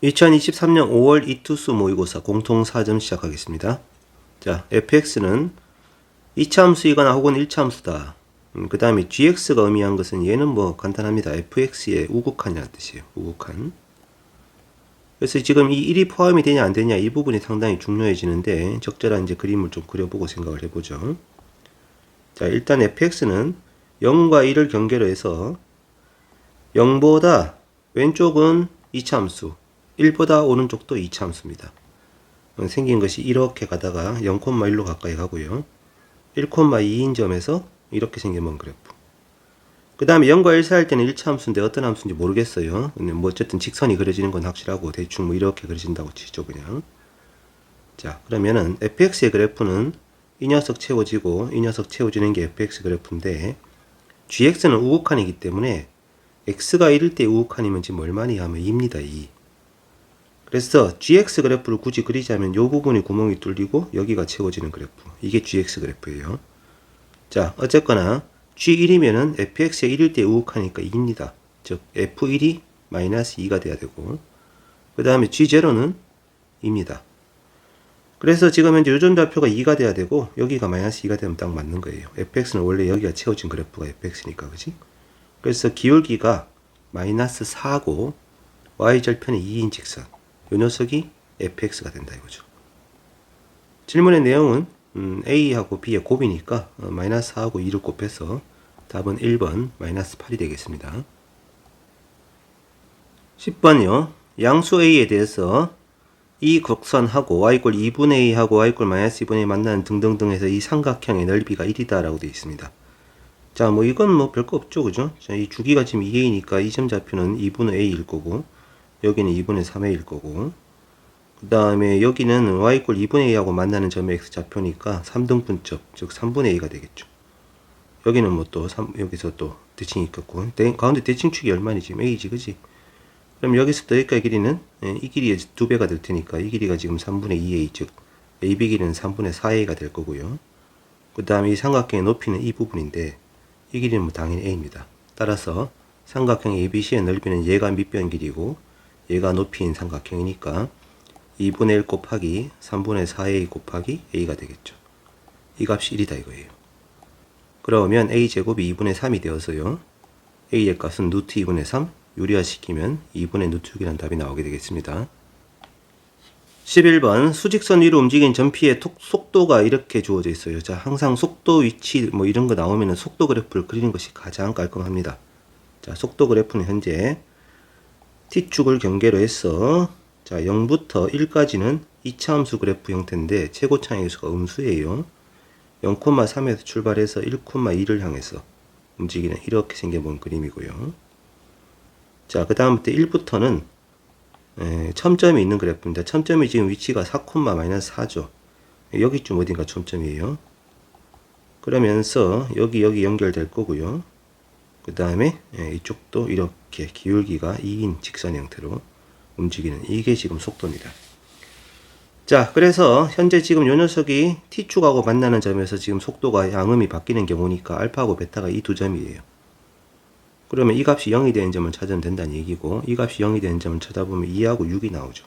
2023년 5월 이투수 모의고사 공통 4점 시작하겠습니다. 자, fx는 2차 함수이거나 혹은 1차 함수다. 그 다음에 gx가 의미한 것은 얘는 뭐 간단합니다. fx의 우극한이라는 뜻이에요. 우극한. 그래서 지금 이 1이 포함이 되냐 안 되냐 이 부분이 상당히 중요해지는데 적절한 이제 그림을 좀 그려보고 생각을 해보죠. 자, 일단 fx는 0과 1을 경계로 해서 0보다 왼쪽은 2차 함수, 1보다 오른쪽도 2차 함수입니다. 생긴 것이 이렇게 가다가 0,1로 가까이 가고요. 1,2인 점에서 이렇게 생긴 먼 그래프. 그 다음에 0과 1 사이일 때는 1차 함수인데 어떤 함수인지 모르겠어요. 뭐 어쨌든 직선이 그려지는 건 확실하고 대충 뭐 이렇게 그려진다고 치죠 그냥. 자, 그러면은 fx의 그래프는 이 녀석 채워지고 이 녀석 채워지는 게 fx 그래프인데 gx는 우극한이기 때문에 x가 1일 때 우극한이면 지금 얼마니 하면 2입니다. 2. 그래서 gx 그래프를 굳이 그리자면 이 부분이 구멍이 뚫리고 여기가 채워지는 그래프. 이게 gx 그래프예요. 자, 어쨌거나 g1이면은 fx의 1일 때 우극하니까 2입니다. 즉 f1이 마이너스 2가 돼야 되고 그 다음에 g0는 2입니다. 그래서 지금 현재 요점좌표가 2가 돼야 되고 여기가 마이너스 2가 되면 딱 맞는 거예요. fx는 원래 여기가 채워진 그래프가 fx니까 그지? 그래서 기울기가 마이너스 4고 y절편이 2인 직선 요 녀석이 fx가 된다 이거죠. 질문의 내용은 a하고 b의 곱이니까 마이너스 4하고 2를 곱해서 답은 1번 마이너스 8이 되겠습니다. 10번요. 양수 a에 대해서 이 곡선하고 y 꼴 2분의 a하고 y 꼴 마이너스 2분의 a 만나는 등등등 해서 이 삼각형의 넓이가 1이다 라고 되어 있습니다. 자, 뭐 이건 뭐 별거 없죠 그죠? 자, 이 주기가 지금 2a니까 이 점 좌표는 2분의 a일 거고 여기는 2분의 3a일 거고 그 다음에 여기는 y 꼴 2분의 a하고 만나는 점의 x좌표니까 3등분점 즉 3분의 a가 되겠죠. 여기는 뭐 또 여기서 또 대칭이 있겠고 가운데 대칭축이 얼마니 지금 a지 그지? 그럼 여기서부터 여기까지 길이는 이 길이의 2배가 될 테니까 이 길이가 지금 3분의 2a 즉 ab 길이는 3분의 4a가 될 거고요. 그 다음에 이 삼각형의 높이는 이 부분인데 이 길이는 뭐 당연히 a입니다. 따라서 삼각형 ABC의 넓이는 얘가 밑변 길이고 얘가 높이인 삼각형이니까 2분의 1 곱하기 3분의 4a 곱하기 a가 되겠죠. 이 값이 1이다 이거예요. 그러면 a제곱이 2분의 3이 되어서요. a의 값은 루트 2분의 3 유리화시키면 2분의 루트 6이라는 답이 나오게 되겠습니다. 11번 수직선 위로 움직인 점피의 속도가 이렇게 주어져 있어요. 자, 항상 속도 위치 뭐 이런 거 나오면 속도 그래프를 그리는 것이 가장 깔끔합니다. 자, 속도 그래프는 현재 t축을 경계로 해서 자 0부터 1까지는 2차 함수 그래프 형태인데 최고차의 수가 음수예요. 0,3에서 출발해서 1,2를 향해서 움직이는 이렇게 생겨본 그림이고요. 자, 그 다음부터 1부터는 첨점이 있는 그래프입니다. 첨점이 지금 위치가 4,-4죠. 여기쯤 어딘가 첨점이에요. 그러면서 여기 연결될 거고요. 그 다음에 이쪽도 이렇게 기울기가 2인 직선 형태로 움직이는 이게 지금 속도입니다. 자, 그래서 현재 지금 요 녀석이 t축하고 만나는 점에서 지금 속도가 양음이 바뀌는 경우니까 알파하고 베타가 이 두 점이에요. 그러면 이 값이 0이 되는 점을 찾으면 된다는 얘기고 이 값이 0이 되는 점을 찾아보면 2하고 6이 나오죠.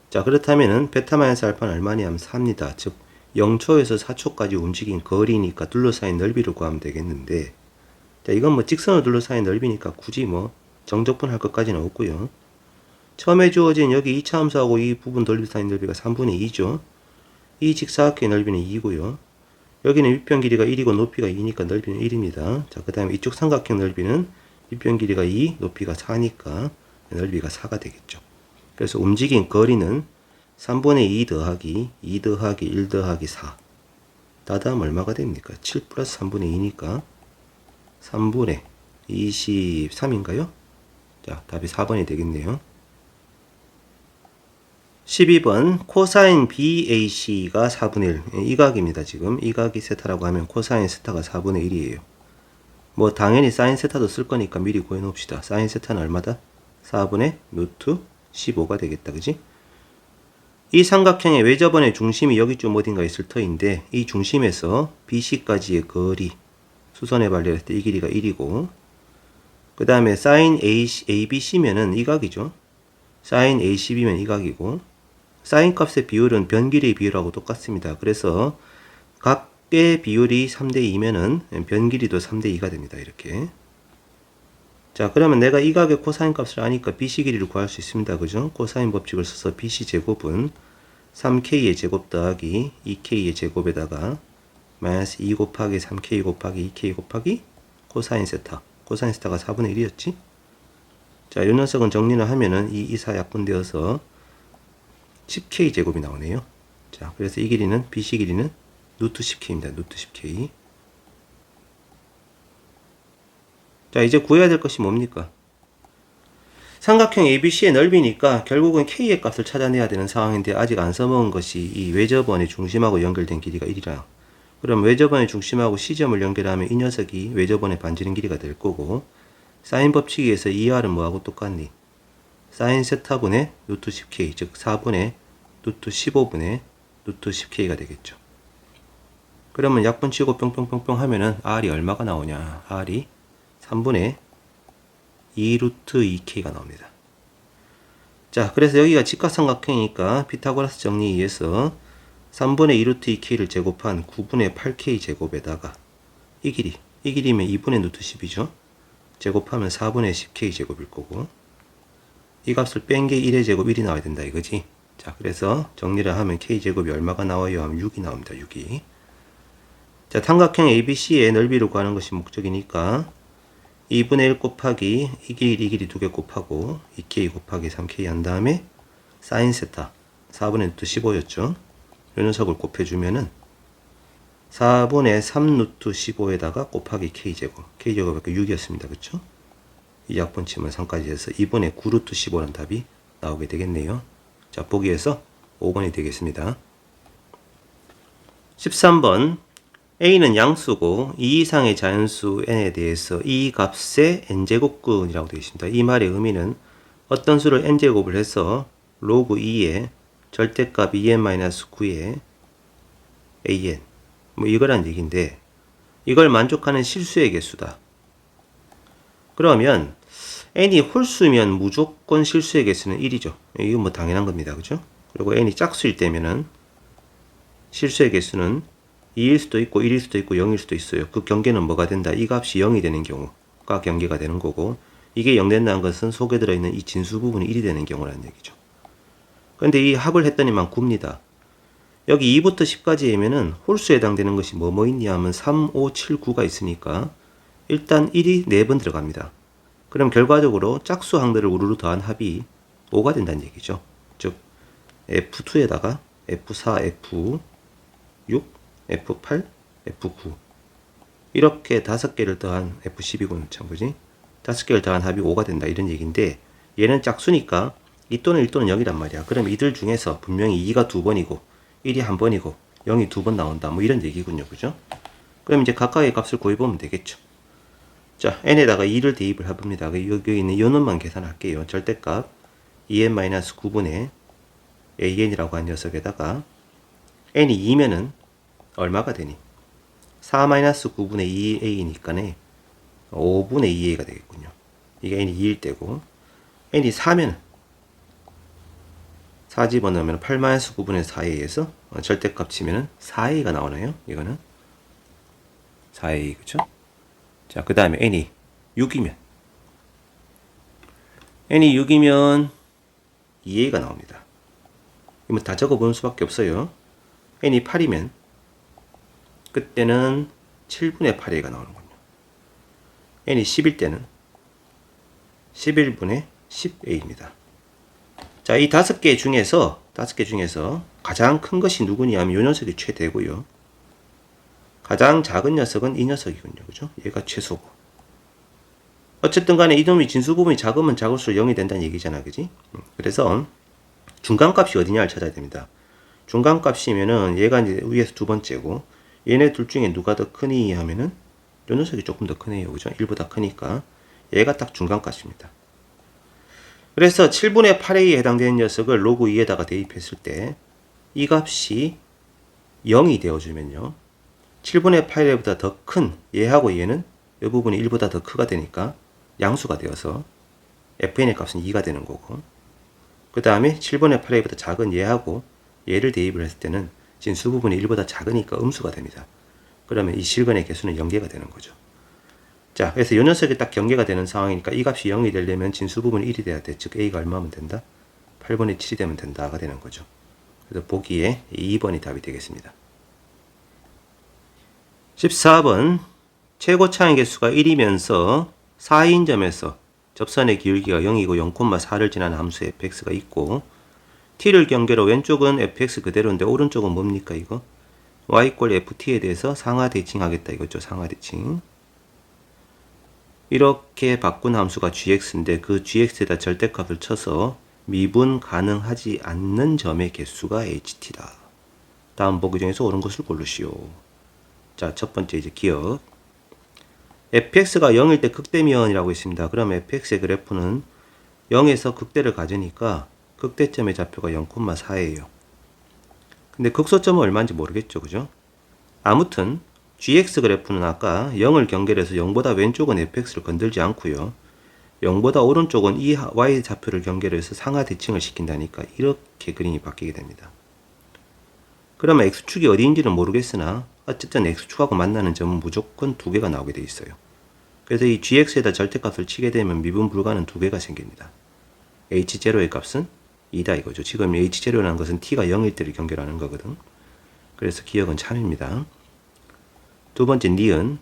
자, 그렇다면은 베타 마이너스 알파는 얼마냐 하면 4입니다. 즉 0초에서 4초까지 움직인 거리니까 둘러싸인 넓이를 구하면 되겠는데 자, 이건 뭐 직선으로 둘러싸인 넓이니까 굳이 뭐 정적분할 것까지는 없고요. 처음에 주어진 여기 2차 함수하고 이 부분 둘러싸인 넓이가 3분의 2죠. 이 직사각형의 넓이는 2고요. 여기는 윗변 길이가 1이고 높이가 2니까 넓이는 1입니다. 자, 그 다음에 이쪽 삼각형 넓이는 윗변 길이가 2, 높이가 4니까 넓이가 4가 되겠죠. 그래서 움직인 거리는 3분의 2 더하기 2 더하기 1 더하기 4. 다음 얼마가 됩니까? 7 플러스 3분의 2니까 3분의 23인가요? 자, 답이 4번이 되겠네요. 12번 코사인 BAC가 4분의 1 이 각입니다. 지금 이 각이 세타라고 하면 코사인 세타가 4분의 1이에요. 뭐 당연히 사인 세타도 쓸 거니까 미리 구해 놓읍시다. 사인 세타는 얼마다? 4분의 루트 15가 되겠다. 그지? 이 삼각형의 외접원의 중심이 여기쯤 어딘가 있을 터인데 이 중심에서 BC까지의 거리 수선에 발려했을 때 이 길이가 1이고 그 다음에 사인 ABC면은 이 각이죠. 사인 A10이면 이 각이고, 사인 값의 비율은 변길이의 비율하고 똑같습니다. 그래서 각의 비율이 3대2면은 변길이도 3대2가 됩니다. 이렇게. 자, 그러면 내가 이 각의 코사인 값을 아니까 BC 길이를 구할 수 있습니다. 그죠? 코사인 법칙을 써서 BC 제곱은 3K의 제곱 더하기 2K의 제곱에다가 마이너스 2 곱하기 3K 곱하기 2K 곱하기 코사인 세타. 코사인 세타가 4분의 1이었지? 자, 이 녀석은 정리를 하면은 이 이사 약분되어서 10K 제곱이 나오네요. 자, 그래서 이 길이는, BC 길이는 루트 10K입니다. 루트 10K. 자, 이제 구해야 될 것이 뭡니까? 삼각형 ABC의 넓이니까 결국은 K의 값을 찾아내야 되는 상황인데 아직 안 써먹은 것이 이 외접원의 중심하고 연결된 길이가 1이라. 그럼 외접원의 중심하고 C점을 연결하면 이 녀석이 외접원의 반지름 길이가 될 거고, 사인 법칙에서 2R은 뭐하고 똑같니? 사인 세타분의 루트 10K, 즉 4분의 루트 15분의 루트 10K가 되겠죠. 그러면 약분치고 뿅뿅뿅뿅 하면은 R이 얼마가 나오냐? R이 3분의 2 루트 2K가 나옵니다. 자, 그래서 여기가 직각삼각형이니까 피타고라스 정리에 의해서 3분의 2 루트 2K를 제곱한 9분의 8K 제곱에다가 이 길이면 2분의 루트 10이죠. 제곱하면 4분의 10K 제곱일 거고, 이 값을 뺀 게 1의 제곱 1이 나와야 된다 이거지. 자, 그래서 정리를 하면 K 제곱이 얼마가 나와요? 하면 6이 나옵니다. 6이. 자, 삼각형 ABC의 넓이를 구하는 것이 목적이니까 2분의 1 곱하기 이 길이 두 개 곱하고 2K 곱하기 3K 한 다음에 사인 세타 4분의 루트 15였죠. 이 녀석을 곱해주면은 4분의 3 루트 15에다가 곱하기 K제곱. K제곱이 6이었습니다. 그쵸? 이 약분치면 3까지 해서 2분의 9 루트 15라는 답이 나오게 되겠네요. 자, 보기에서 5번이 되겠습니다. 13번. A는 양수고 2 이상의 자연수 n에 대해서 이 값의 n제곱근이라고 되어 있습니다. 이 말의 의미는 어떤 수를 n제곱을 해서 로그 2의 절대값 2n-9의 an 뭐 이거란 얘기인데, 이걸 만족하는 실수의 개수다. 그러면 n이 홀수면 무조건 실수의 개수는 1이죠. 이건 뭐 당연한 겁니다. 그죠? 그리고 n이 짝수일 때면은 실수의 개수는 2일 수도 있고 1일 수도 있고 0일 수도 있어요. 그 경계는 뭐가 된다? 이 값이 0이 되는 경우가 경계가 되는 거고, 이게 0 된다는 것은 속에 들어있는 이 진수 부분이 1이 되는 경우라는 얘기죠. 그런데 이 합을 했더니만 9입니다. 여기 2부터 10까지 하면은 홀수에 해당되는 것이 뭐 있냐 하면 3, 5, 7, 9가 있으니까 일단 1이 4번 들어갑니다. 그럼 결과적으로 짝수 항들을 우르르 더한 합이 5가 된다는 얘기죠. 즉 F2에다가 F4, F6, F8, F9 이렇게 5개를 더한 F12고는 참 그지? 5개를 더한 합이 5가 된다 이런 얘기인데, 얘는 짝수니까 2 또는 1 또는 0이란 말이야. 그럼 이들 중에서 분명히 2가 2번이고 1이 1번이고 0이 2번 나온다 뭐 이런 얘기군요. 그죠? 그럼 이제 각각의 값을 구해보면 되겠죠. 자, n에다가 2를 대입을 해봅니다. 여기 있는 이 놈만 계산할게요. 절대값 2n-9분의 an이라고 한 녀석에다가 n이 2면은 얼마가 되니? 4-9분의 2a니까네 5분의 2a가 되겠군요. 이게 n이 2일 때고, n이 4면 4 집어넣으면 8-9분의 4a에서 절대값 치면은 4a가 나오나요? 이거는 4a 그쵸? 자, 그 다음에 n이 6이면 2a가 나옵니다. 이거 다 적어보는 수밖에 없어요. n이 8이면 그때는 7분의 8a가 나오는군요. n이 10일 때는 11분의 10a입니다. 자, 이 5개 중에서 가장 큰 것이 누구냐 하면 이 녀석이 최대고요. 가장 작은 녀석은 이 녀석이군요. 그죠? 얘가 최소고. 어쨌든 간에 이놈이 진수 부분이 작으면 작을수록 0이 된다는 얘기잖아. 그지? 그래서 중간값이 어디냐를 찾아야 됩니다. 중간값이면은 얘가 이제 위에서 두 번째고, 얘네 둘 중에 누가 더 크니 하면은 요 녀석이 조금 더 크네요. 그죠? 1보다 크니까 얘가 딱 중간값입니다. 그래서 7분의 8a에 해당되는 녀석을 로그 2에다가 대입했을 때 이 값이 0이 되어주면요, 7분의 8a보다 더 큰 얘하고 얘는 이 부분이 1보다 더 크가 되니까 양수가 되어서 fn의 값은 2가 되는 거고, 그 다음에 7분의 8a보다 작은 얘하고 얘를 대입을 했을 때는 진수 부분이 1보다 작으니까 음수가 됩니다. 그러면 이 실근의 개수는 연계가 되는 거죠. 자, 그래서 이 녀석이 딱 경계가 되는 상황이니까 이 값이 0이 되려면 진수 부분이 1이 돼야 돼. 즉 a가 얼마면 된다? 8분의 7이 되면 된다가 되는 거죠. 그래서 보기에 2번이 답이 되겠습니다. 14번 최고 차항의 개수가 1이면서 4인 점에서 접선의 기울기가 0이고 0,4를 지나는 함수 fx가 있고 t를 경계로 왼쪽은 fx 그대로인데 오른쪽은 뭡니까 이거? y = ft에 대해서 상하 대칭하겠다 이거죠. 상하 대칭. 이렇게 바꾼 함수가 gx인데 그 gx에다 절대값을 쳐서 미분 가능하지 않는 점의 개수가 ht다. 다음 보기 중에서 옳은 것을 고르시오. 자, 첫 번째 이제 기억. fx가 0일 때 극대면이라고 있습니다. 그럼 fx의 그래프는 0에서 극대를 가지니까 극대점의 좌표가 0,4예요. 근데 극소점은 얼마인지 모르겠죠. 그죠? 아무튼 gx 그래프는 아까 0을 경계로 해서 0보다 왼쪽은 fx를 건들지 않고요. 0보다 오른쪽은 이 y 좌표를 경계로 해서 상하 대칭을 시킨다니까 이렇게 그림이 바뀌게 됩니다. 그러면 x축이 어디인지는 모르겠으나 어쨌든 x축하고 만나는 점은 무조건 두 개가 나오게 돼 있어요. 그래서 이 gx에다 절대값을 치게 되면 미분 불가는 두 개가 생깁니다. h0의 값은 2다 이거죠. 지금 h0라는 것은 t가 0일 때를 경계로 하는 거거든. 그래서 기억은 참입니다. 두 번째 니은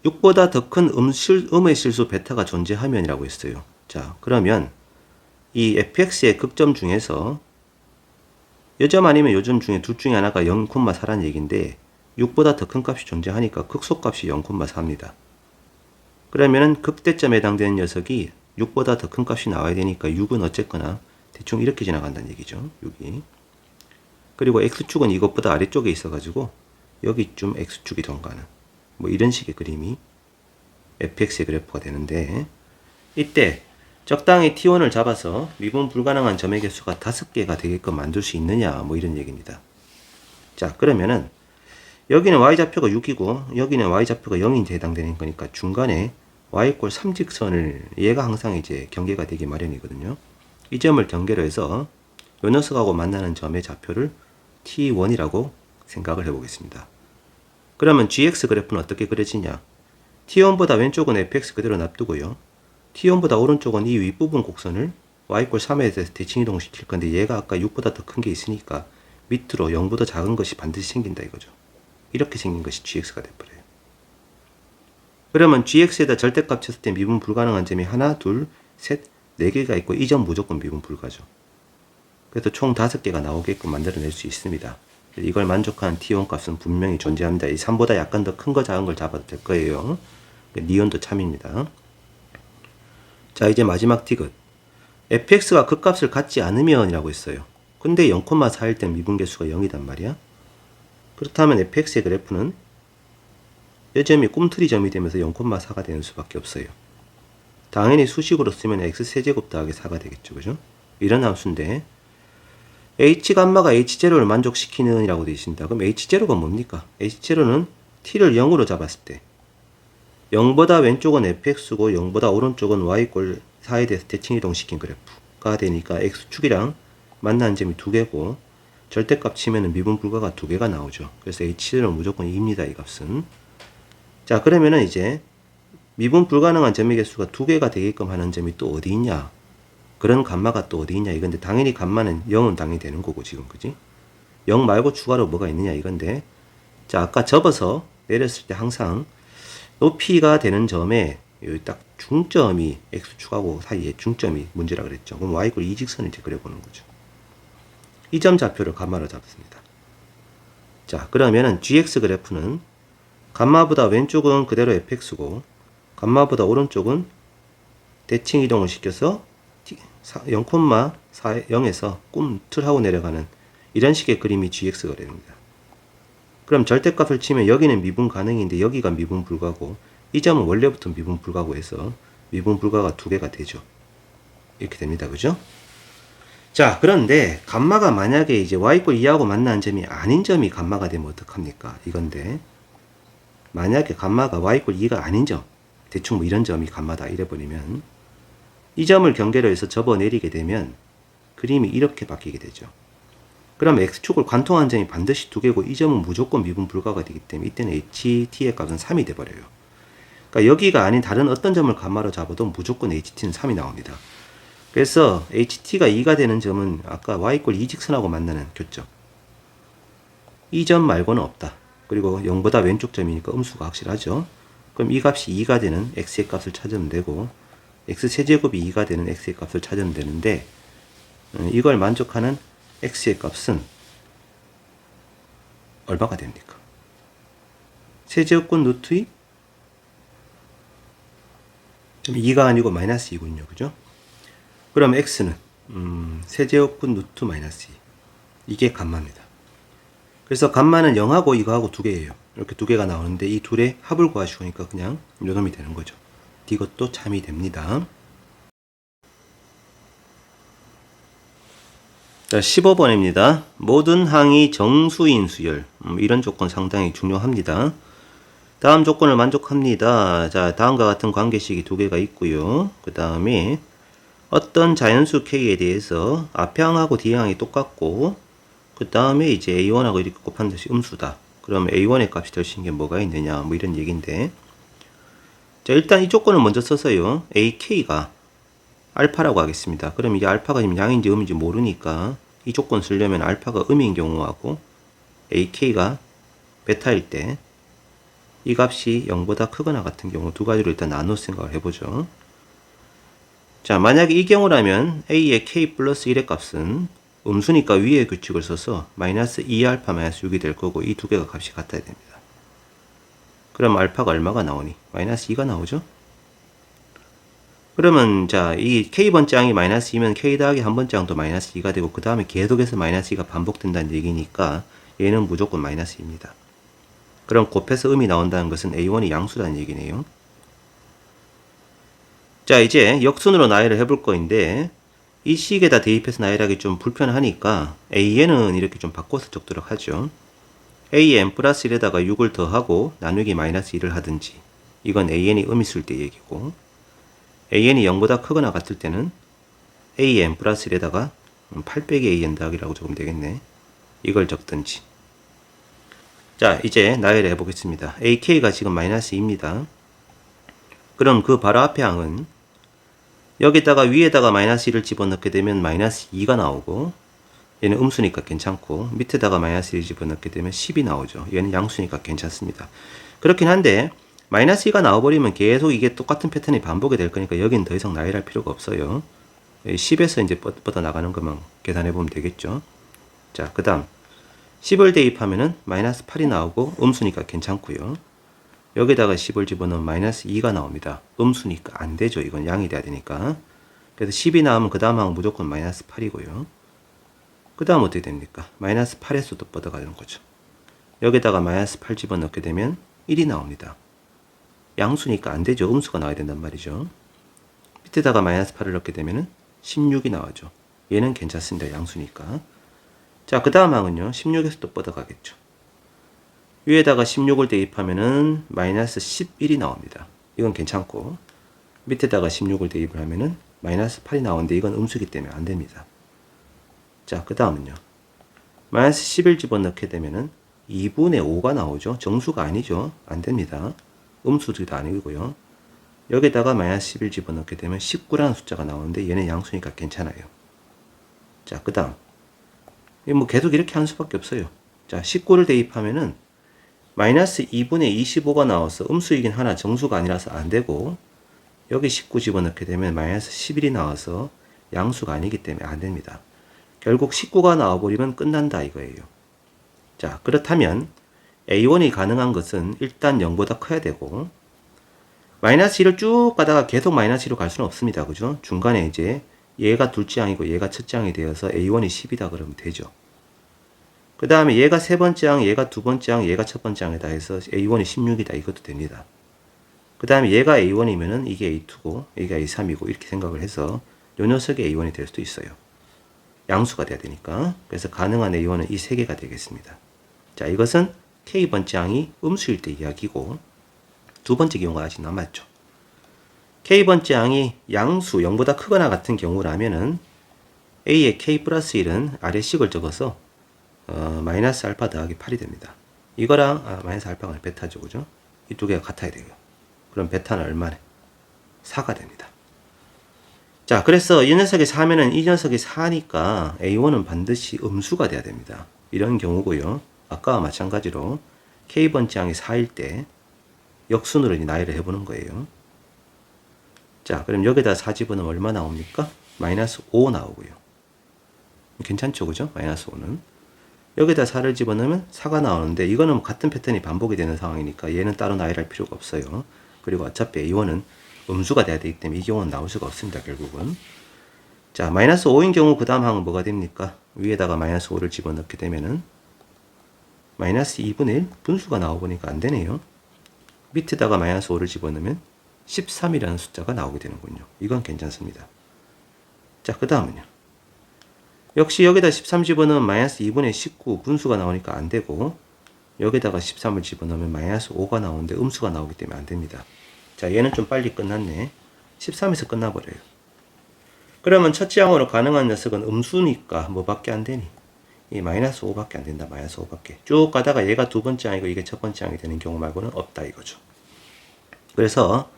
6보다 더 큰 음의 실수 베타가 존재하면이라고 했어요. 자, 그러면 이 fx의 극점 중에서 여점 아니면 요점 중에 둘 중에 하나가 0,4라는 얘기인데 6보다 더 큰 값이 존재하니까 극소값이 0,4입니다. 그러면은 극대점에 해당되는 녀석이 6보다 더 큰 값이 나와야 되니까 6은 어쨌거나 대충 이렇게 지나간다는 얘기죠. 6이. 그리고 x축은 이것보다 아래쪽에 있어가지고 여기쯤 x축이 통과하는 뭐 이런 식의 그림이 fx의 그래프가 되는데 이때 적당히 t1을 잡아서 미분 불가능한 점의 개수가 5개가 되게끔 만들 수 있느냐 뭐 이런 얘기입니다. 자, 그러면은 여기는 y좌표가 6이고 여기는 y좌표가 0인데 해당되는 거니까 중간에 y = 3직선을 얘가 항상 이제 경계가 되기 마련이거든요. 이 점을 경계로 해서 요 녀석하고 만나는 점의 좌표를 t1이라고 생각을 해보겠습니다. 그러면 gx 그래프는 어떻게 그려지냐? t1보다 왼쪽은 fx 그대로 놔두고요. t1보다 오른쪽은 이 윗부분 곡선을 y = 3에 대해서 대칭 이동시킬 건데 얘가 아까 6보다 더 큰 게 있으니까 밑으로 0보다 작은 것이 반드시 생긴다 이거죠. 이렇게 생긴 것이 gx가 돼버려요. 그러면 gx에다 절대값 쳤을 때 미분 불가능한 점이 하나, 둘, 셋, 4개가 있고 이 점 무조건 미분 불가죠. 그래서 총 5개가 나오게끔 만들어낼 수 있습니다. 이걸 만족하는 t1 값은 분명히 존재합니다. 이 3보다 약간 더 큰 거 작은 걸 잡아도 될 거예요. 니온도 참입니다. 자, 이제 마지막 티귿. fx가 그 값을 갖지 않으면 이라고 했어요. 근데 0,4일 땐 미분계수가 0이단 말이야. 그렇다면 fx의 그래프는 이 점이 꿈틀이 점이 되면서 0,4가 되는 수밖에 없어요. 당연히 수식으로 쓰면 x세제곱 더하기 4가 되겠죠. 그죠? 이런 함수인데 h 감마가 h0를 만족시키는 이라고 되어 있습니다. 그럼 h0가 뭡니까? h0는 t를 0으로 잡았을 때 0보다 왼쪽은 fx고 0보다 오른쪽은 y = 4에 대해서 대칭 이동시킨 그래프가 되니까 x축이랑 만나는 점이 2개고 절대값 치면은 미분 불가가 2개가 나오죠. 그래서 h0는 무조건 2입니다. 이 값은. 자, 그러면은 이제 미분 불가능한 점의 개수가 2개가 되게끔 하는 점이 또 어디 있냐? 그런 감마가 또 어디 있냐 이건데 당연히 감마는 0은 당연히 되는 거고 지금 그지? 0 말고 추가로 뭐가 있느냐 이건데 자, 아까 접어서 내렸을 때 항상 높이가 되는 점에 여기 딱 중점이 x축하고 사이에 중점이 문제라 그랬죠. 그럼 y = 2직선을 이제 그려보는 거죠. 이 점 좌표를 감마로 잡습니다. 자, 그러면은 gx 그래프는 감마보다 왼쪽은 그대로 fx고 감마보다 오른쪽은 대칭 이동을 시켜서 0,0에서 꿈틀하고 내려가는 이런 식의 그림이 gx가 됩니다. 그럼 절대값을 치면 여기는 미분 가능인데 여기가 미분 불가고 이 점은 원래부터 미분 불가고 해서 미분 불가가 2개가 되죠. 이렇게 됩니다. 그죠? 자, 그런데 감마가 만약에 이제 y = 2하고 만나는 점이 아닌 점이 감마가 되면 어떡합니까? 이건데 만약에 감마가 y = 2가 아닌 점 대충 뭐 이런 점이 감마다 이래버리면 이 점을 경계로 해서 접어내리게 되면 그림이 이렇게 바뀌게 되죠. 그럼 x축을 관통한 점이 반드시 2개고 이 점은 무조건 미분 불가가 되기 때문에 이때는 ht의 값은 3이 돼버려요. 그러니까 여기가 아닌 다른 어떤 점을 감마로 잡아도 무조건 ht는 3이 나옵니다. 그래서 ht가 2가 되는 점은 아까 y = 2직선하고 만나는 교점. 이 점 말고는 없다. 그리고 0보다 왼쪽 점이니까 음수가 확실하죠. 그럼 이 값이 2가 되는 x의 값을 찾으면 되고 x세제곱이 2가 되는 x의 값을 찾으면 되는데 이걸 만족하는 x의 값은 얼마가 됩니까? 세제곱권 루트 2? 2가 아니고 마이너스 2군요. 그죠? 그럼 x는 세제곱권 루트 마이너스 2. 이게 감마입니다. 그래서 감마는 0하고 이거하고 2개예요. 이렇게 2개가 나오는데 이 둘의 합을 구하시니까 그냥 요놈이 되는 거죠. 이것도 참이 됩니다. 자, 15번입니다. 모든 항이 정수인 수열. 이런 조건 상당히 중요합니다. 다음 조건을 만족합니다. 자, 다음과 같은 관계식이 2개가 있고요. 그 다음에 어떤 자연수 K에 대해서 앞에 항하고 뒤에 항이 똑같고 그 다음에 이제 A1하고 이렇게 곱한 듯이 음수다. 그럼 A1의 값이 될 수 있는 게 뭐가 있느냐 뭐 이런 얘기인데 자, 일단 이 조건을 먼저 써서요. AK가 알파라고 하겠습니다. 그럼 이게 알파가 지금 양인지 음인지 모르니까 이 조건 쓰려면 알파가 음인 경우하고 AK가 베타일 때 이 값이 0보다 크거나 같은 경우 두 가지로 일단 나눠 생각을 해보죠. 자, 만약에 이 경우라면 A의 K 플러스 1의 값은 음수니까 위의 규칙을 써서 마이너스 2알파 마이너스 6이 될 거고 이 두 개가 값이 같아야 됩니다. 그럼 알파가 얼마가 나오니? 마이너스 2가 나오죠? 그러면 자, 이 K번째 항이 마이너스 2면 K 더하기 한 번째 항도 마이너스 2가 되고 그 다음에 계속해서 마이너스 2가 반복된다는 얘기니까 얘는 무조건 마이너스 2입니다. 그럼 곱해서 음이 나온다는 것은 A1이 양수라는 얘기네요. 자, 이제 역순으로 나열을 해볼 거인데 이 식에다 대입해서 나열하기 좀 불편하니까 AN은 이렇게 좀 바꿔서 적도록 하죠. AN 플러스 1에다가 6을 더하고 나누기 마이너스 1을 하든지 이건 AN이 음있을 때 얘기고 AN이 0보다 크거나 같을 때는 AN 플러스 1에다가 8 빼기 AN 더하기라고 적으면 되겠네. 이걸 적든지. 자, 이제 나열해 보겠습니다. AK가 지금 마이너스 2입니다. 그럼 그 바로 앞에 항은 여기다가 위에다가 마이너스 1을 집어넣게 되면 마이너스 2가 나오고 얘는 음수니까 괜찮고 밑에다가 마이너스 1을 집어넣게 되면 10이 나오죠. 얘는 양수니까 괜찮습니다. 그렇긴 한데 마이너스 2가 나와버리면 계속 이게 똑같은 패턴이 반복이 될 거니까 여기는 더 이상 나열할 필요가 없어요. 10에서 이제 뻗어 나가는 것만 계산해 보면 되겠죠. 자, 그 다음 10을 대입하면은 마이너스 8이 나오고 음수니까 괜찮고요. 여기다가 10을 집어넣으면 마이너스 2가 나옵니다. 음수니까 안 되죠. 이건 양이 돼야 되니까. 그래서 10이 나오면 그 다음 항은 무조건 마이너스 8이고요. 그 다음 어떻게 됩니까? 마이너스 8에서 또 뻗어가는 거죠. 여기다가 마이너스 8 집어넣게 되면 1이 나옵니다. 양수니까 안 되죠. 음수가 나와야 된단 말이죠. 밑에다가 마이너스 8을 넣게 되면 16이 나와죠. 얘는 괜찮습니다. 양수니까. 자, 그 다음 항은요. 16에서 또 뻗어가겠죠. 위에다가 16을 대입하면은 마이너스 11이 나옵니다. 이건 괜찮고 밑에다가 16을 대입을 하면은 마이너스 8이 나오는데 이건 음수기 때문에 안 됩니다. 자, 그 다음은요. 마이너스 11 집어넣게 되면은 2분의 5가 나오죠. 정수가 아니죠. 안 됩니다. 음수도 아니고요. 여기다가 마이너스 11 집어넣게 되면 19라는 숫자가 나오는데 얘는 양수니까 괜찮아요. 자, 그 다음. 뭐 계속 이렇게 하는 수밖에 없어요. 자, 19를 대입하면은 마이너스 2분의 25가 나와서 음수이긴 하나 정수가 아니라서 안 되고 여기 19 집어넣게 되면 마이너스 11이 나와서 양수가 아니기 때문에 안 됩니다. 결국 19가 나와버리면 끝난다 이거예요. 자, 그렇다면 A1이 가능한 것은 일단 0보다 커야 되고 마이너스 1을 쭉 가다가 계속 마이너스 1로 갈 수는 없습니다. 그죠? 중간에 이제 얘가 둘째 항이고 얘가 첫째 항이 되어서 A1이 10이다 그러면 되죠. 그 다음에 얘가 세 번째 항, 얘가 두 번째 항, 얘가 첫 번째 항이다 해서 A1이 16이다 이것도 됩니다. 그 다음에 얘가 A1이면은 이게 A2고 얘가 A3이고 이렇게 생각을 해서 요 녀석이 A1이 될 수도 있어요. 양수가 돼야 되니까. 그래서 가능한 A1은 이 세 개가 되겠습니다. 자, 이것은 K번째 항이 음수일 때 이야기고 두 번째 경우가 아직 남았죠. K번째 항이 양수 0보다 크거나 같은 경우라면은 a의 k 플러스 1은 아래식을 적어서 마이너스 알파 더하기 8이 됩니다. 이거랑 마이너스 알파가 베타죠, 그죠? 이 두 개가 같아야 돼요. 그럼 베타는 얼마네? 4가 됩니다. 자, 그래서 이 녀석이 4면은 이 녀석이 4니까 A1은 반드시 음수가 돼야 됩니다. 이런 경우고요. 아까와 마찬가지로 K번째 항이 4일 때 역순으로 나열을 해보는 거예요. 자, 그럼 여기다 4 집어넣으면 얼마 나옵니까? 마이너스 5 나오고요. 괜찮죠, 그죠? 마이너스 5는. 여기다 4를 집어넣으면 4가 나오는데 이거는 같은 패턴이 반복이 되는 상황이니까 얘는 따로 나열할 필요가 없어요. 그리고 어차피 A1은 음수가 돼야 되기 때문에 이 경우는 나올 수가 없습니다, 결국은. 자, 마이너스 5인 경우 그 다음 항은 뭐가 됩니까? 위에다가 마이너스 5를 집어넣게 되면은 마이너스 2분의 1 분수가 나오보니까 안 되네요. 밑에다가 마이너스 5를 집어넣으면 13이라는 숫자가 나오게 되는군요. 이건 괜찮습니다. 자, 그 다음은요. 역시 여기다 13 집어넣으면 마이너스 2분의 19 분수가 나오니까 안 되고 여기다가 13을 집어넣으면 마이너스 5가 나오는데 음수가 나오기 때문에 안 됩니다. 자, 얘는 좀 빨리 끝났네. 13에서 끝나버려요. 그러면 첫째 항으로 가능한 녀석은 음수니까 뭐밖에 안 되니? 이 마이너스 5밖에 안 된다. 마이너스 5밖에. 쭉 가다가 얘가 두 번째 항이고 이게 첫 번째 항이 되는 경우 말고는 없다 이거죠. 그래서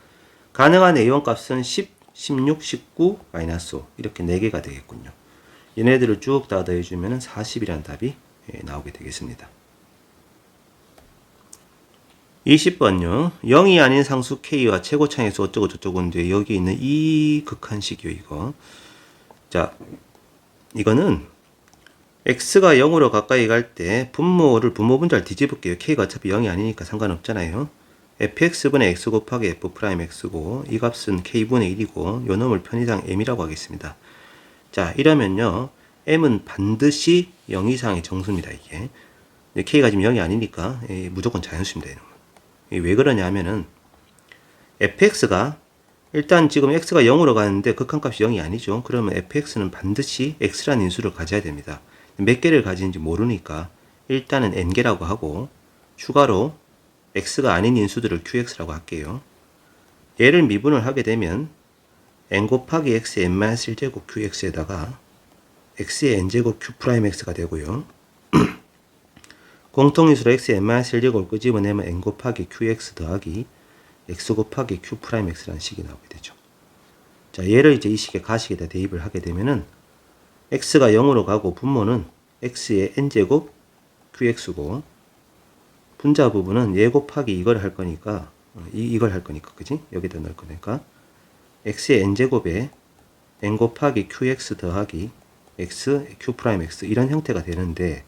가능한 A1 값은 10, 16, 19, 마이너스 5 이렇게 4개가 되겠군요. 얘네들을 쭉 다 더해주면 40이라는 답이 나오게 되겠습니다. 20번요. 0이 아닌 상수 K와 최고차항에서 어쩌고 저쩌고인데 여기 있는 이 극한식이요, 이거. 자, 이거는 x가 0으로 가까이 갈 때 분모를 분모 분자를 뒤집을게요. k가 어차피 0이 아니니까 상관없잖아요. fx분의 x 곱하기 f'x고 이 값은 k분의 1이고 요 놈을 편의상 m이라고 하겠습니다. 자, 이러면요. m은 반드시 0 이상의 정수입니다, 이게. k가 지금 0이 아니니까 무조건 자연수입니다, 이놈은. 왜 그러냐 하면은 fx가 일단 지금 x가 0으로 가는데 극한값이 0이 아니죠. 그러면 fx는 반드시 x라는 인수를 가져야 됩니다. 몇 개를 가지는지 모르니까 일단은 n개라고 하고 추가로 x가 아닌 인수들을 qx라고 할게요. 얘를 미분을 하게 되면 n 곱하기 x의 n-1제곱 qx에다가 x의 n제곱 q'x가 되고요. 공통인수로 x의 n-1제곱을 끄집어내면 n 곱하기 qx 더하기 x 곱하기 q'x라는 식이 나오게 되죠. 자, 얘를 이제 이 식의 가식에다 대입을 하게 되면은 x가 0으로 가고 분모는 x의 n제곱 qx고 분자 부분은 얘 곱하기 이걸 할 거니까 이걸 할 거니까 그지? 여기다 넣을 거니까 x의 n제곱에 n 곱하기 qx 더하기 x q'x 이런 형태가 되는데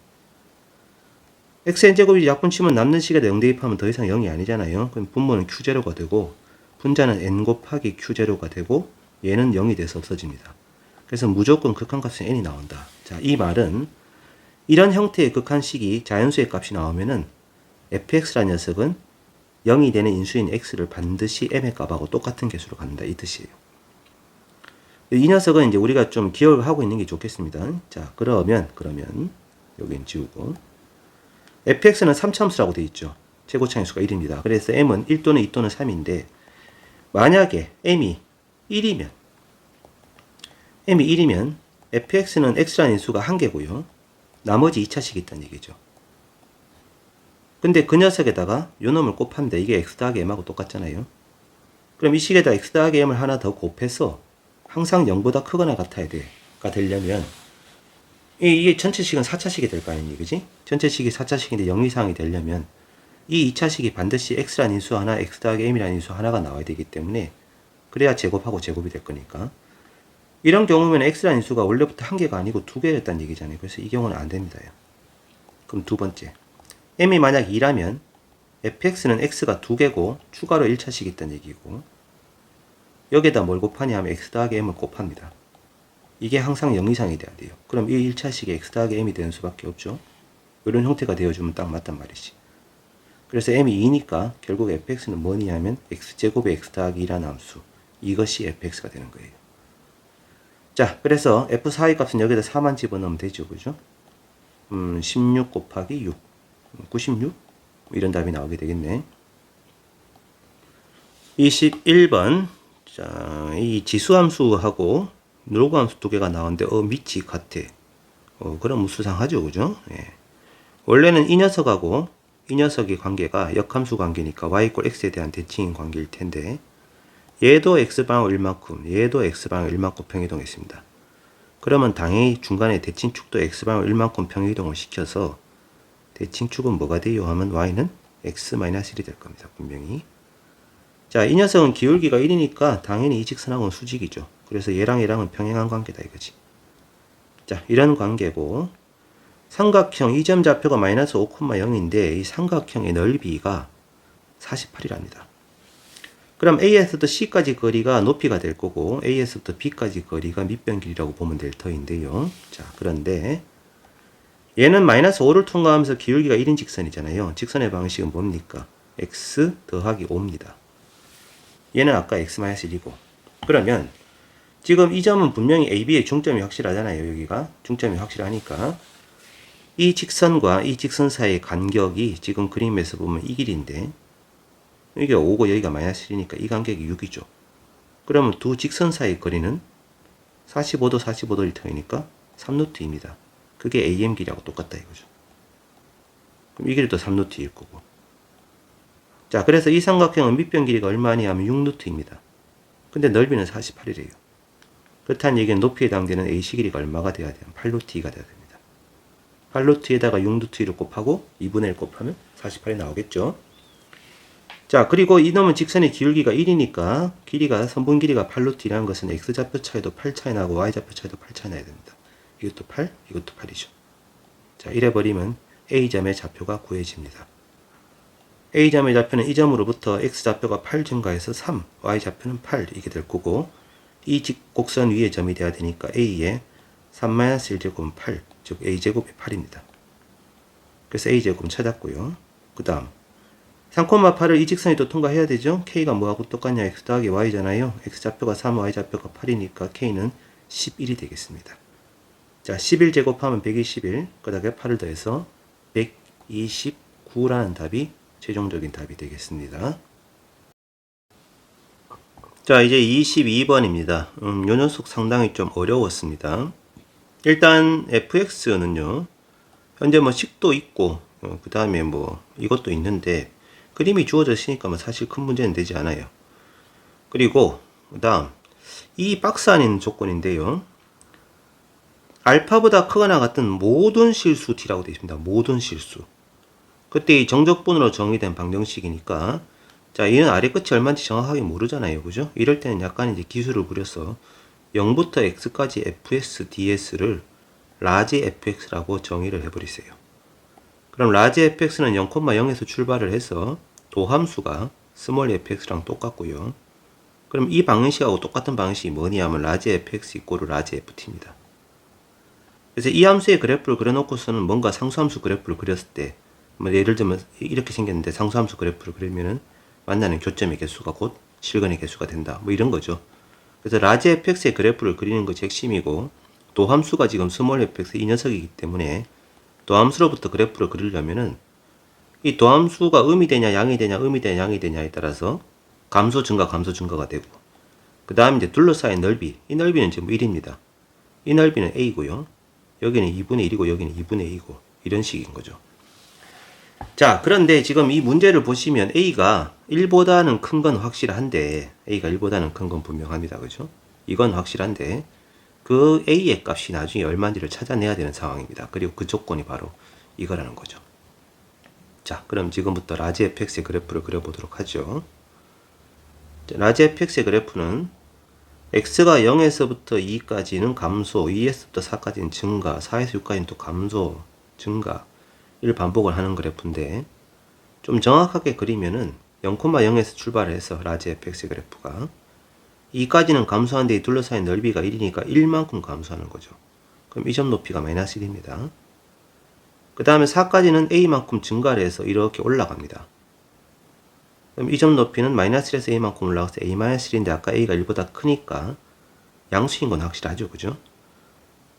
xn제곱이 약분치면 남는 식에다 0 대입하면 더 이상 0이 아니잖아요. 그럼 분모는 q제로가 되고 분자는 n 곱하기 q제로가 되고 얘는 0이 돼서 없어집니다. 그래서 무조건 극한값은 n이 나온다. 자, 이 말은 이런 형태의 극한식이 자연수의 값이 나오면은 fx라는 녀석은 0이 되는 인수인 x를 반드시 m의 값하고 똑같은 개수로 갖는다 이 뜻이에요. 이 녀석은 이제 우리가 좀 기억을 하고 있는 게 좋겠습니다. 자, 그러면 여기는 지우고 fx는 3차함수라고 되어 있죠. 최고차항수가 1입니다. 그래서 m은 1 또는 2 또는 3인데 만약에 m이 1이면 fx는 x라는 인수가 1개고요. 나머지 2차식이 있다는 얘기죠. 근데 그 녀석에다가 요 놈을 곱합니다. 이게 x 더하기 m하고 똑같잖아요. 그럼 이 식에다 x 더하기 m을 하나 더 곱해서 항상 0보다 크거나 같아야 돼가 되려면 이게 전체식은 4차식이 될 거 아니니, 그지? 전체식이 4차식인데 0 이상이 되려면 이 2차식이 반드시 x라는 인수 하나, x 더하기 m이라는 인수 하나가 나와야 되기 때문에 그래야 제곱하고 제곱이 될 거니까 이런 경우면 x라는 인수가 원래부터 1개가 아니고 2개였다는 얘기잖아요. 그래서 이 경우는 안 됩니다. 그럼 두 번째 m이 만약 2라면 fx는 x가 2개고 추가로 1차식이 있다는 얘기고 여기에다 뭘 곱하냐 하면 x 더하기 m을 곱합니다. 이게 항상 0 이상이 돼야 돼요. 그럼 이 1차식에 x 더하기 m이 되는 수밖에 없죠. 이런 형태가 되어주면 딱 맞단 말이지. 그래서 m이 2니까 결국 fx는 뭐냐 하면 x제곱에 x 더하기 2라는 함수 이것이 fx가 되는 거예요. 자, 그래서 f4의 값은 여기다 4만 집어넣으면 되죠. 그죠? 16 곱하기 6 96? 이런 답이 나오게 되겠네. 21번 자, 이 지수함수하고 로그 함수 두 개가 나오는데 밑이 같아. 그럼 수상하죠, 그죠? 예. 원래는 이 녀석하고 이 녀석의 관계가 역함수 관계니까 y = x에 대한 대칭인 관계일 텐데, 얘도 x방울 1만큼, 얘도 x방울 1만큼 평이동했습니다. 그러면 당연히 중간에 대칭축도 x방울 1만큼 평이동을 시켜서 대칭축은 뭐가 돼요 하면 y는 x-1이 될 겁니다. 분명히. 자, 이 녀석은 기울기가 1이니까 당연히 이 직선하고는 수직이죠. 그래서 얘랑 얘랑은 평행한 관계다 이거지. 자, 이런 관계고, 삼각형 이 점 좌표가 마이너스 5,0인데 이 삼각형의 넓이가 48이랍니다. 그럼 A에서부터 C까지 거리가 높이가 될 거고, A에서부터 B까지 거리가 밑변 길이라고 보면 될 터인데요. 자, 그런데 얘는 마이너스 5를 통과하면서 기울기가 1인 직선이잖아요. 직선의 방식은 뭡니까? x 더하기 5입니다. 얘는 아까 x-1이고. 그러면 지금 이 점은 분명히 AB의 중점이 확실하잖아요. 여기가 중점이 확실하니까 이 직선과 이 직선 사이의 간격이 지금 그림에서 보면 이 길인데, 여기가 5고 여기가 마이너스 1이니까 이 간격이 6이죠. 그러면 두 직선 사이의 거리는 45도 45도일 터이니까 3루트입니다. 그게 AM 길이하고 똑같다 이거죠. 그럼 이 길이도 3루트일 거고. 자, 그래서 이 삼각형은 밑변 길이가 얼마니 하면 6루트입니다. 근데 넓이는 48이래요. 그렇다는 얘기는 높이에 해당되는 AC 길이가 얼마가 돼야 돼요? 8루트가 돼야 됩니다. 8루트에다가 6루트를 곱하고 2분의 1 곱하면 48이 나오겠죠. 자, 그리고 이놈은 직선의 기울기가 1이니까 길이가 선분 길이가 8루트라는 것은 x좌표 차이도 8 차이 나고 y좌표 차이도 8 차이 나야 됩니다. 이것도 8, 이것도 8이죠. 자, 이래 버리면 A점의 좌표가 구해집니다. A점의 좌표는 이 점으로부터 x좌표가 8 증가해서 3, y좌표는 8 이게 될 거고, 이 곡선 위에 점이 돼야 되니까 A에 3-1제곱은 8, 즉 A제곱이 8입니다. 그래서 A제곱은 찾았고요. 그 다음 3,8을 이 직선이 또 통과해야 되죠. K가 뭐하고 똑같냐? X 더하기 Y잖아요. X좌표가 3, Y좌표가 8이니까 K는 11이 되겠습니다. 자, 11 제곱하면 121, 그 다음에 8을 더해서 129라는 답이 최종적인 답이 되겠습니다. 자, 이제 22번입니다. 요 녀석 상당히 좀 어려웠습니다. 일단 fx는요, 현재 뭐 식도 있고, 그 다음에 뭐 이것도 있는데, 그림이 주어져 있으니까 뭐 사실 큰 문제는 되지 않아요. 그리고 그 다음 이 박스 안에 있는 조건인데요, 알파보다 크거나 같은 모든 실수 t라고 되어 있습니다. 모든 실수. 그때 이 정적분으로 정의된 방정식이니까, 자, 얘는 아래 끝이 얼마인지 정확하게 모르잖아요. 그죠? 이럴 때는 약간 이제 기술을 부려서 0부터 x까지 fs ds를 라지 fx라고 정의를 해버리세요. 그럼 라지 fx는 0,0에서 출발을 해서 도함수가 스몰 fx랑 똑같고요. 그럼 이 방정식하고 똑같은 방식이 뭐니 하면 라지 fx 이꼬르 라지 ft입니다. 그래서 이 함수의 그래프를 그려놓고서는 뭔가 상수함수 그래프를 그렸을 때, 뭐 예를 들면 이렇게 생겼는데 상수함수 그래프를 그리면은 만나는 교점의 개수가 곧 실근의 개수가 된다. 뭐 이런 거죠. 그래서 라지 fx의 그래프를 그리는 것이 핵심이고, 도함수가 지금 스몰 fx 이 녀석이기 때문에 도함수로부터 그래프를 그리려면은 이 도함수가 음이 되냐 양이 되냐 음이 되냐 양이 되냐에 따라서 감소 증가가 되고, 그 다음 이제 둘러싸인 넓이, 이 넓이는 지금 1입니다. 이 넓이는 a고요. 여기는 2분의 1이고 여기는 2분의 2이고 이런 식인 거죠. 자, 그런데 지금 이 문제를 보시면 A가 1보다는 큰 건 확실한데, A가 1보다는 큰 건 분명합니다. 그죠? 이건 확실한데, 그 A의 값이 나중에 얼마인지를 찾아내야 되는 상황입니다. 그리고 그 조건이 바로 이거라는 거죠. 자, 그럼 지금부터 라지 fx의 그래프를 그려보도록 하죠. 라지 fx의 그래프는 x가 0에서부터 2까지는 감소, 2에서부터 4까지는 증가, 4에서 6까지는 또 감소, 증가 를 반복을 하는 그래프인데, 좀 정확하게 그리면은 0,0에서 출발해서 라지 fx 그래프가 2까지는 감소하는데 이 둘러싸인 넓이가 1이니까 1만큼 감소하는 거죠. 그럼 이 점 높이가 마이너스 1입니다. 그 다음에 4까지는 a만큼 증가를 해서 이렇게 올라갑니다. 그럼 이 점 높이는 마이너스 1에서 a만큼 올라가서 a-1인데 아까 a가 1보다 크니까 양수인 건 확실하죠. 그죠?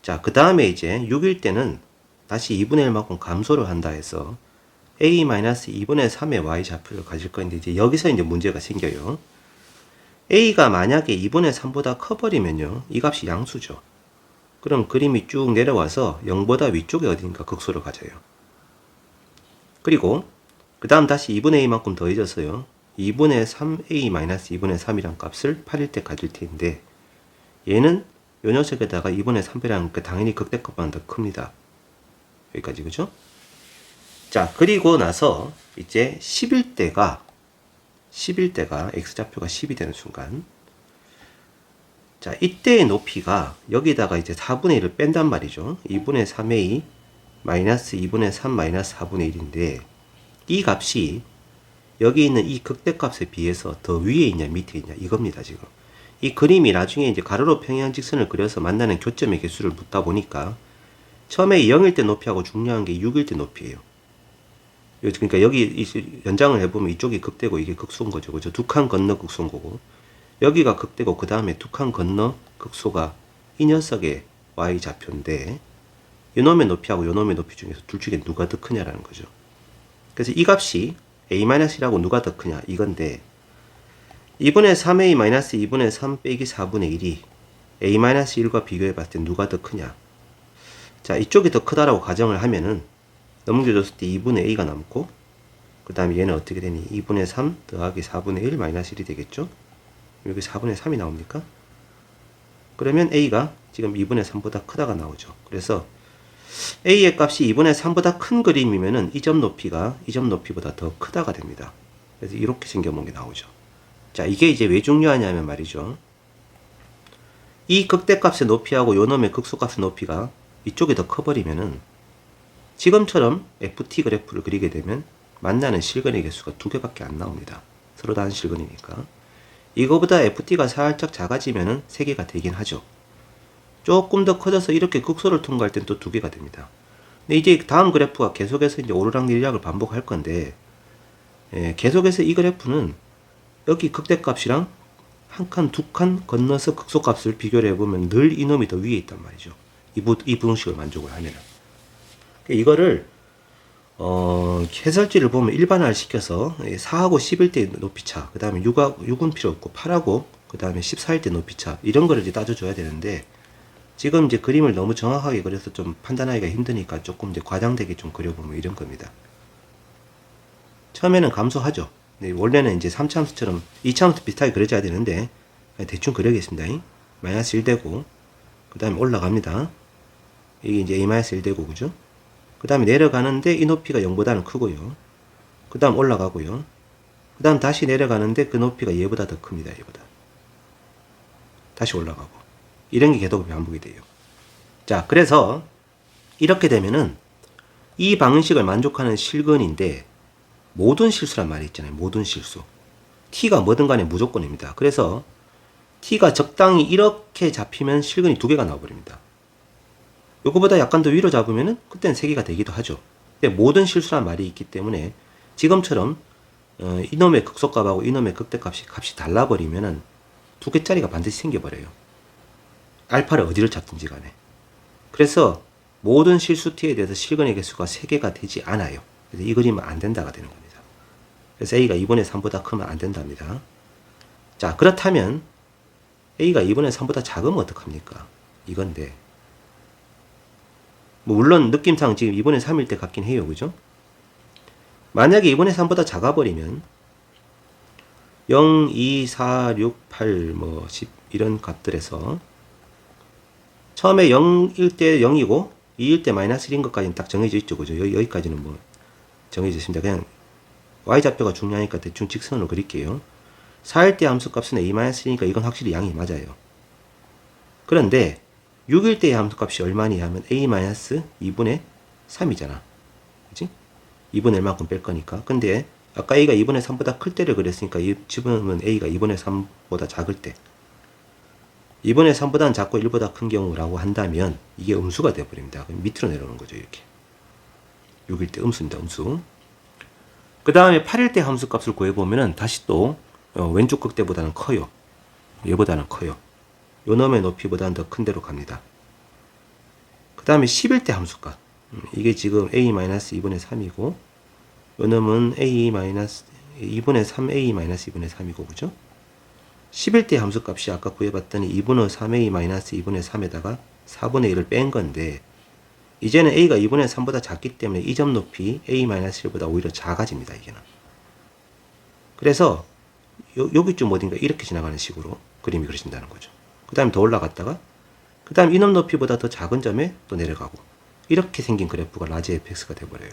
자, 그 다음에 이제 6일 때는 다시 2분의 1만큼 감소를 한다 해서 a-2분의 3의 y 좌표를 가질 건데, 이제 여기서 이제 문제가 생겨요. a가 만약에 2분의 3보다 커버리면요, 이 값이 양수죠. 그럼 그림이 쭉 내려와서 0보다 위쪽에 어딘가 극소를 가져요. 그리고 그 다음 다시 2분의 a만큼 더해져서요, 2분의 3a-2분의 3이란 값을 8일 때 가질 텐데, 얘는 요 녀석에다가 2분의 3배라는 게 당연히 극대값보다 더 큽니다. 여기까지, 그죠? 자, 그리고 나서 이제 10일 때가 x좌표가 10이 되는 순간, 자, 이때의 높이가 여기다가 이제 4분의 1을 뺀단 말이죠. 2분의 3a 마이너스 2분의 3 마이너스 4분의 1인데, 이 값이 여기 있는 이 극대값에 비해서 더 위에 있냐 밑에 있냐 이겁니다. 지금 이 그림이 나중에 이제 가로로 평행 직선을 그려서 만나는 교점의 개수를 묻다 보니까 처음에 0일 때 높이하고 중요한 게 6일 때 높이에요. 그러니까 여기 연장을 해보면 이쪽이 극대고 이게 극소인 거죠. 그죠? 두 칸 건너 극소인 거고, 여기가 극대고 그 다음에 두 칸 건너 극소가 이 녀석의 y좌표인데, 요놈의 높이하고 요놈의 높이 중에서 둘 중에 누가 더 크냐라는 거죠. 그래서 이 값이 a-1하고 누가 더 크냐 이건데, 2분의 3a-2분의 3 빼기 4분의 1이 a-1과 비교해 봤을 때 누가 더 크냐. 자, 이쪽이 더 크다라고 가정을 하면은 넘겨줬을 때 2분의 a가 남고, 그 다음에 얘는 어떻게 되니? 2분의 3 더하기 4분의 1 마이너스 1이 되겠죠? 여기 4분의 3이 나옵니까? 그러면 a가 지금 2분의 3보다 크다가 나오죠. 그래서 a의 값이 2분의 3보다 큰 그림이면은 이 점 높이가 이 점 높이보다 더 크다가 됩니다. 그래서 이렇게 생겨본 게 나오죠. 자, 이게 이제 왜 중요하냐면 말이죠, 이 극대값의 높이하고 요놈의 극소값의 높이가 이쪽이 더 커버리면은 지금처럼 ft 그래프를 그리게 되면 만나는 실근의 개수가 2개밖에 안 나옵니다. 서로 다른 실근이니까. 이거보다 ft가 살짝 작아지면은 3개가 되긴 하죠. 조금 더 커져서 이렇게 극소를 통과할 땐 또 2개가 됩니다. 근데 이제 다음 그래프가 계속해서 이제 오르락내리락을 반복할 건데, 계속해서 이 그래프는 여기 극대값이랑 한 칸, 두 칸 건너서 극소값을 비교를 해보면 늘 이놈이 더 위에 있단 말이죠. 이 분식을 만족을 하면은. 이거를 해설지를 보면 일반화를 시켜서 4하고 11대 높이차, 그 다음에 6은 필요 없고 8하고 그 다음에 14일 때 높이차, 이런 거를 이제 따져줘야 되는데, 지금 이제 그림을 너무 정확하게 그려서 좀 판단하기가 힘드니까 조금 이제 과장되게 좀 그려보면 이런 겁니다. 처음에는 감소하죠. 네, 원래는 이제 3차함수처럼 2차함수 비슷하게 그려져야 되는데, 대충 그려야겠습니다. 마이너스 1 되고, 그 다음에 올라갑니다. 이게 이제 a-1 되고, 그죠? 그 다음에 내려가는데 이 높이가 0보다는 크고요. 그 다음 올라가고요. 그 다음 다시 내려가는데 그 높이가 얘보다 더 큽니다. 얘보다. 다시 올라가고. 이런 게 계속 반복이 돼요. 자, 그래서 이렇게 되면은 이 방식을 만족하는 실근인데, 모든 실수란 말이 있잖아요. 모든 실수. t가 뭐든 간에 무조건입니다. 그래서 t가 적당히 이렇게 잡히면 실근이 2개가 나와버립니다. 요거보다 약간 더 위로 잡으면은 그때는 3개가 되기도 하죠. 근데 모든 실수란 말이 있기 때문에 지금처럼 이놈의 극소값하고 이놈의 극대값이 달라버리면은 2개짜리가 반드시 생겨버려요. 알파를 어디를 잡든지 간에. 그래서 모든 실수 t에 대해서 실근의 개수가 3개가 되지 않아요. 그래서 이 그림은 안 된다가 되는 겁니다. 그래서 a가 2분의 3보다 크면 안 된답니다. 자, 그렇다면 a가 2분의 3보다 작으면 어떡합니까? 이건데, 뭐 물론 느낌상 지금 2분의 3일 때 같긴 해요. 그죠? 만약에 2분의 3보다 작아버리면 0, 2, 4, 6, 8, 뭐 10 이런 값들에서 처음에 0일 때 0이고 2일 때 마이너스 1인 것까지는 딱 정해져 있죠. 그죠? 여기까지는 뭐 정해져 있습니다. 그냥 y좌표가 중요하니까 대충 직선으로 그릴게요. 4일 때 함수값은 a-1이니까 이건 확실히 양이 맞아요. 그런데 6일 때의 함수값이 얼마니 하면 a-2분의 3이잖아. 그치? 2분의 1만큼 뺄 거니까. 근데 아까 a가 2분의 3보다 클 때를 그랬으니까 지금은 a가 2분의 3보다 작을 때, 2분의 3보다는 작고 1보다 큰 경우라고 한다면 이게 음수가 되어버립니다. 그럼 밑으로 내려오는 거죠. 이렇게 6일 때 음수입니다. 음수. 그 다음에 8일 때 함수값을 구해보면은 다시 또 왼쪽 극대보다는 커요. 얘보다는 커요. 요 놈의 높이보다는 더 큰 데로 갑니다. 그 다음에 10일 때 함수값. 이게 지금 a-2분의 3이고, 요 놈은 a-2분의 3a-2분의 3이고, 그죠? 11대 함수값이 아까 구해봤더니 2분의 3a 마이너스 2분의 3에다가 4분의 1을 뺀 건데 이제는 a가 2분의 3보다 작기 때문에 이 점 높이 a-1보다 오히려 작아집니다. 이게는. 그래서 여기쯤 어딘가 이렇게 지나가는 식으로 그림이 그려진다는 거죠. 그 다음에 더 올라갔다가 그 다음 이놈 높이보다 더 작은 점에 또 내려가고 이렇게 생긴 그래프가 라지 fx가 돼버려요.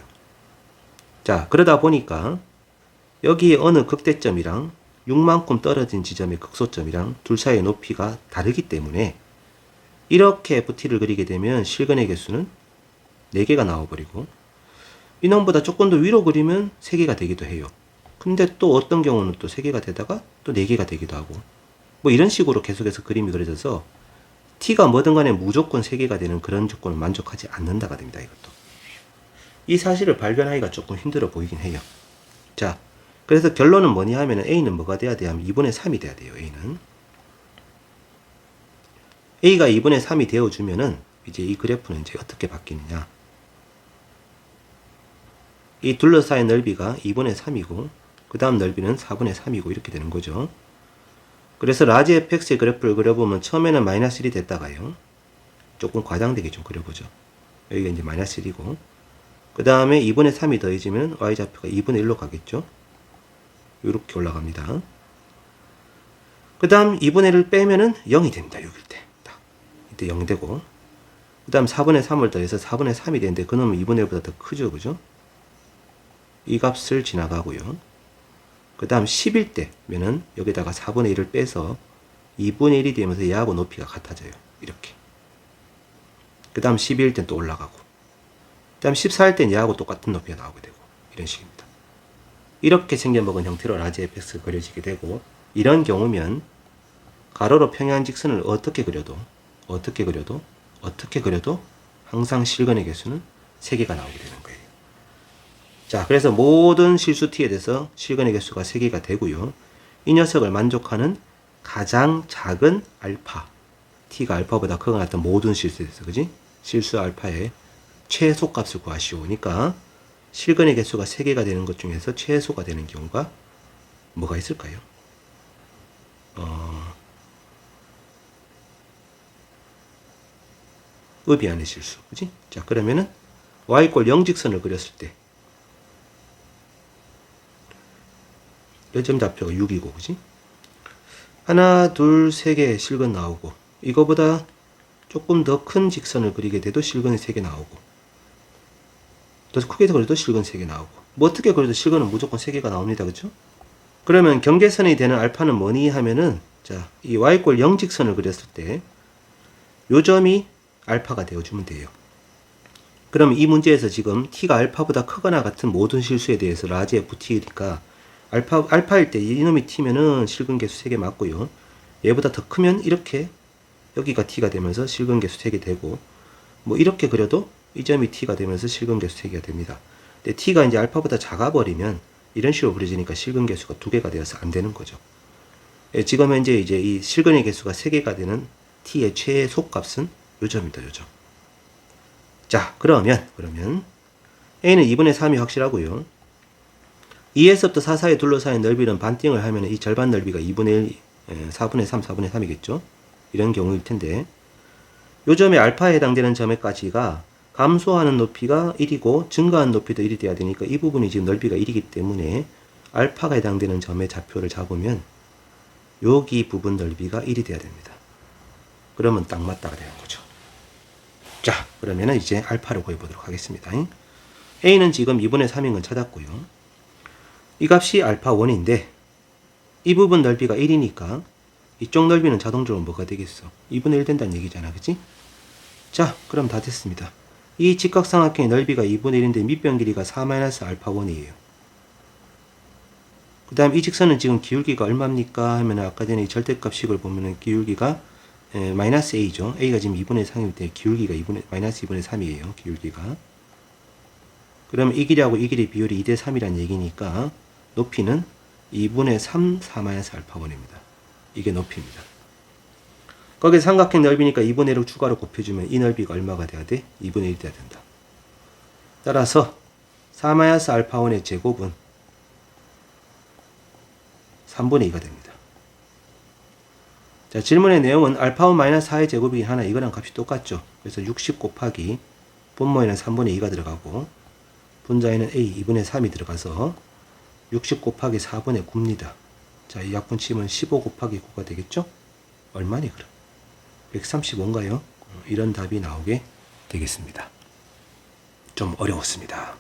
자, 그러다 보니까 여기 어느 극대점이랑 6만큼 떨어진 지점의 극소점이랑 둘 사이의 높이가 다르기 때문에 이렇게 ft를 그리게 되면 실근의 개수는 4개가 나와버리고 이놈보다 조금 더 위로 그리면 3개가 되기도 해요. 근데 또 어떤 경우는 또 3개가 되다가 또 4개가 되기도 하고 뭐 이런 식으로 계속해서 그림이 그려져서 t가 뭐든 간에 무조건 3개가 되는 그런 조건을 만족하지 않는다가 됩니다. 이것도. 이 사실을 발견하기가 조금 힘들어 보이긴 해요. 자, 그래서 결론은 뭐냐 하면은 a는 뭐가 돼야 돼요? 하면 2분의 3이 돼야 돼요. a는. a가 2분의 3이 되어주면은 이제 이 그래프는 이제 어떻게 바뀌느냐. 이 둘러싸인 넓이가 2분의 3이고 그 다음 넓이는 4분의 3이고 이렇게 되는 거죠. 그래서 라지 fx의 그래프를 그려보면 처음에는 마이너스 1이 됐다가요. 조금 과장되게 좀 그려보죠. 여기가 이제 마이너스 1이고 그 다음에 2분의 3이 더해지면 y좌표가 2분의 1로 가겠죠. 이렇게 올라갑니다. 그 다음 2분의 1을 빼면은 0이 됩니다. 6일 때. 딱. 이때 0이 되고 그 다음 4분의 3을 더해서 4분의 3이 되는데 그놈은 2분의 1보다 더 크죠. 그죠? 이 값을 지나가고요. 그 다음 10일 때면은 여기다가 4분의 1을 빼서 2분의 1이 되면서 얘하고 높이가 같아져요. 이렇게. 그 다음 12일 때는 또 올라가고 그 다음 14일 때는 얘하고 똑같은 높이가 나오게 되고 이런 식입니다. 이렇게 생겨먹은 형태로 라지 fx가 그려지게 되고 이런 경우면 가로로 평행직선을 어떻게 그려도 항상 실근의 개수는 3개가 나오게 되는 거예요. 자, 그래서 모든 실수 t에 대해서 실근의 개수가 3개가 되고요. 이 녀석을 만족하는 가장 작은 알파, t가 알파보다 크거나 같은 모든 실수에 대해서, 그지? 실수 알파의 최소값을 구하시오니까 실근의 개수가 3개가 되는 것 중에서 최소가 되는 경우가 뭐가 있을까요? 의비안의 실수, 그지? 자, 그러면은 y = 0직선을 그렸을 때 요점좌표가 6이고, 그지? 하나, 둘, 세 개 실근 나오고, 이거보다 조금 더 큰 직선을 그리게 돼도 실근이 3개 나오고, 더 크게 그려도 실근 3개 나오고, 뭐 어떻게 그려도 실근은 무조건 3개가 나옵니다. 그죠? 그러면 경계선이 되는 알파는 뭐니 하면은, 자, 이 y = 0직선을 그렸을 때, 요 점이 알파가 되어주면 돼요. 그럼 이 문제에서 지금 t가 알파보다 크거나 같은 모든 실수에 대해서 라지 ft니까 알파일 때 이놈이 t면은 실근계수 3개 맞고요. 얘보다 더 크면 이렇게 여기가 t가 되면서 실근계수 3개 되고 뭐 이렇게 그려도 이 점이 t가 되면서 실근계수 3개가 됩니다. 근데 t가 이제 알파보다 작아버리면 이런 식으로 그려지니까 실근계수가 2개가 되어서 안 되는 거죠. 예, 지금 현재 이제 이 실근의 개수가 3개가 되는 t의 최소값은 요 점입니다. 요 점. 자, 그러면 a는 2분의 3이 확실하고요. 2에서부터 4 사이에 둘러싸인 넓이는 반띵을 하면 이 절반 넓이가 2분의 1, 4분의 3, 4분의 3이겠죠. 이런 경우일 텐데 요 점에 알파에 해당되는 점에까지가 감소하는 높이가 1이고 증가하는 높이도 1이 돼야 되니까 이 부분이 지금 넓이가 1이기 때문에 알파가 해당되는 점의 좌표를 잡으면 여기 부분 넓이가 1이 돼야 됩니다. 그러면 딱 맞다가 되는 거죠. 자, 그러면은 이제 알파를 구해보도록 하겠습니다. a는 지금 2분의 3인 건 찾았고요. 이 값이 알파 1인데 이 부분 넓이가 1이니까 이쪽 넓이는 자동적으로 뭐가 되겠어? 2분의 1 된다는 얘기잖아. 그치? 자, 그럼 다 됐습니다. 이 직각삼각형의 넓이가 2분의 1인데 밑변 길이가 4-알파1이에요. 그 다음 이 직선은 지금 기울기가 얼마입니까? 하면 아까 전에 이 절대값식을 보면은 기울기가 마이너스 a죠. a가 지금 2분의 3이기 때문에 기울기가 마이너스 2분의 3이에요. 기울기가. 그러면 이 길이하고 이 길이 비율이 2대 3이란 얘기니까 높이는 2분의 3 4-알파1입니다. 이게 높이입니다. 거기에 삼각형 넓이니까 2분의 1을 추가로 곱해주면 이 넓이가 얼마가 돼야 돼? 2분의 1이 돼야 된다. 따라서 4-알파1의 제곱은 3분의 2가 됩니다. 자, 질문의 내용은 알파는 마이너스 4의 제곱이긴 하나 이거랑 값이 똑같죠. 그래서 60 곱하기 분모에는 3분의 2가 들어가고 분자에는 A 2분의 3이 들어가서 60 곱하기 4분의 9입니다. 자, 이 약분 치면 15 곱하기 9가 되겠죠? 얼마니 그럼? 135인가요? 이런 답이 나오게 되겠습니다. 좀 어려웠습니다.